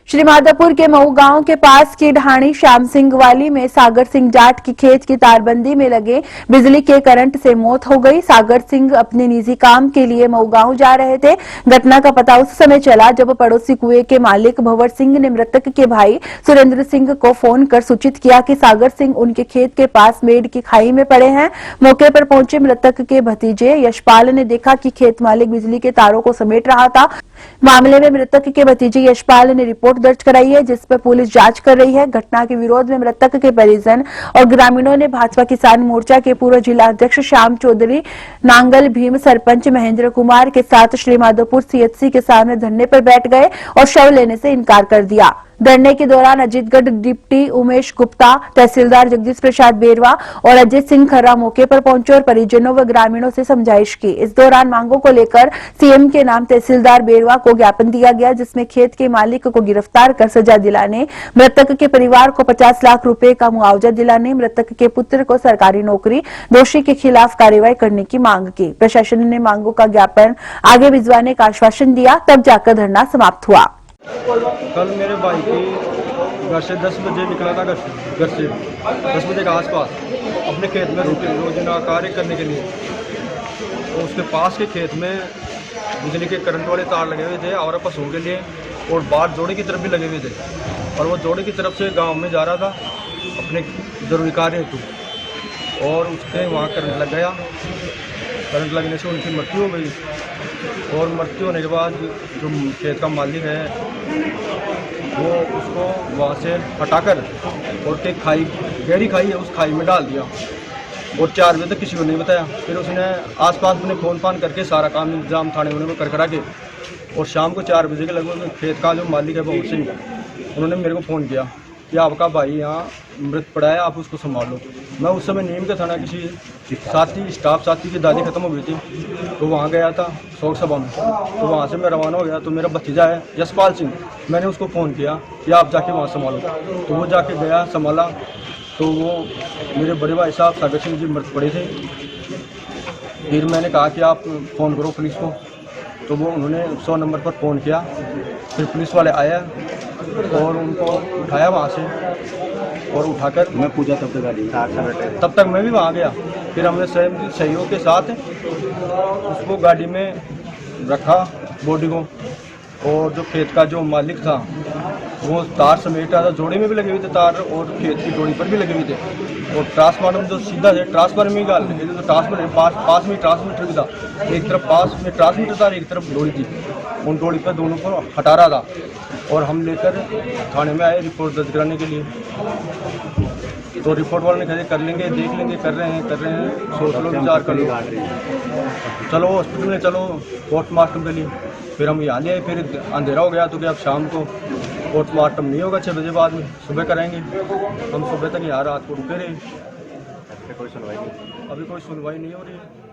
श्रीमाधोपुर के मऊ गांव के पास की ढाणी श्याम सिंह वाली में सागर सिंह जाट की खेत की तारबंदी में लगे बिजली के करंट से मौत हो गई। सागर सिंह अपने निजी काम के लिए मऊ गांव जा रहे थे। घटना का पता उस समय चला जब पड़ोसी कुएं के मालिक भंवर सिंह ने मृतक के भाई सुरेंद्र सिंह को फोन कर सूचित किया कि सागर सिंह उनके खेत के पास मेड की खाई में पड़े हैं। मौके पर पहुंचे मृतक के भतीजे यशपाल ने देखा कि खेत मालिक बिजली के तारों को समेट रहा था। मामले में मृतक के भतीजे यशपाल ने रिपोर्ट दर्ज कराई है, जिस पर पुलिस जांच कर रही है। घटना के विरोध में मृतक के परिजन और ग्रामीणों ने भाजपा किसान मोर्चा के पूर्व जिला अध्यक्ष श्याम चौधरी, नांगल भीम सरपंच महेंद्र कुमार के साथ श्रीमाधोपुर सीएचसी के सामने धरने पर बैठ गए और शव लेने से इनकार कर दिया। धरने के दौरान अजीतगढ़ डिप्टी उमेश गुप्ता, तहसीलदार जगदीश प्रसाद बेरवा और अजय सिंह खर्रा मौके पर पहुंचे और परिजनों व ग्रामीणों से समझाइश की। इस दौरान मांगों को लेकर सीएम के नाम तहसीलदार बेरवा को ज्ञापन दिया गया, जिसमें खेत के मालिक को गिरफ्तार कर सजा दिलाने, मृतक के परिवार को 50 लाख रुपए का मुआवजा दिलाने, मृतक के पुत्र को सरकारी नौकरी, दोषी के खिलाफ कार्रवाई करने की मांग की। प्रशासन ने मांगों का ज्ञापन आगे भिजवाने का आश्वासन दिया, तब जाकर धरना समाप्त हुआ। कल मेरे भाई की घर से 10 बजे निकला था, घर से 10 बजे के आसपास अपने खेत में रोजाना कार्य करने के लिए। तो उसके पास के खेत में बिजली के करंट वाले तार लगे हुए थे और पशुओं के लिए, और बाहर जोड़े की तरफ भी लगे हुए थे। और वो जोड़े की तरफ से गांव में जा रहा था अपने जरूरी कार्य हेतु, और उसके वहाँ करंट लग गया। करंट लगने से उनकी मृत्यु हो गई, और मृत्यु होने के बाद जो खेत का मालिक है वो उसको वहाँ से हटाकर और एक खाई, गहरी खाई है, उस खाई में डाल दिया। और 4 बजे तक किसी को नहीं बताया। फिर उसने आसपास अपने फोन फान करके सारा काम इंतजाम थाने में कर करा के, और शाम को 4 बजे के लगभग खेत का जो मालिक है भंवर सिंह, उन्होंने मेरे को फ़ोन किया कि आपका भाई यहाँ मृत पड़ा है, आप उसको संभालो। मैं उस समय नीम का था ना, किसी साथी स्टाफ साथी की दादी ख़त्म हो गई थी, तो वहाँ गया था शोक सभा में। तो वहाँ से मैं रवाना हो गया। तो मेरा भतीजा है यशपाल सिंह, मैंने उसको फ़ोन किया कि आप जाके वहाँ संभालो। तो वो जाके गया, संभाला। तो वो मेरे बड़े भाई साहब सागर सिंह जी मृत पड़े थे। फिर मैंने कहा कि आप फ़ोन करो पुलिस को। तो वो उन्होंने 100 नंबर पर फ़ोन किया। फिर पुलिस वाले आया और उनको उठाया वहाँ से, और उठाकर मैं पूजा तब तक मैं भी वहाँ गया। फिर हमने स्वयं सहयोग के साथ उसको गाड़ी में रखा, बॉडी को। और जो खेत का जो मालिक था वो तार समेट रहा था, जोड़े में भी लगे हुए थे तार, और खेत की डोरी पर भी लगे हुए थे। और ट्रांसफार्मर जो सीधा है, ट्रांसफार्मर में गाल लगे थे। तो ट्रांसफार्मर पास में ट्रांसमीटर भी था, एक तरफ पास में ट्रांसमीटर था, एक तरफ डोरी थी। उन डोरी पर दोनों को हटा रहा था, और हम लेकर थाने में आए रिपोर्ट दर्ज कराने के लिए। तो रिपोर्ट वाले ने कहे कर लेंगे, देख लेंगे, कर रहे हैं सोच लो, विचार कर लो, चलो हॉस्पिटल में चलो पोस्टमार्टम के लिए। फिर हम यहाँ ले आए। फिर अंधेरा हो गया तो क्या अब शाम को पोस्टमार्टम नहीं होगा, 6 बजे बाद में सुबह करेंगे। हम सुबह तक यहाँ रात को रुके रहे। कोई सुनवाई नहीं, अभी कोई सुनवाई नहीं हो रही है।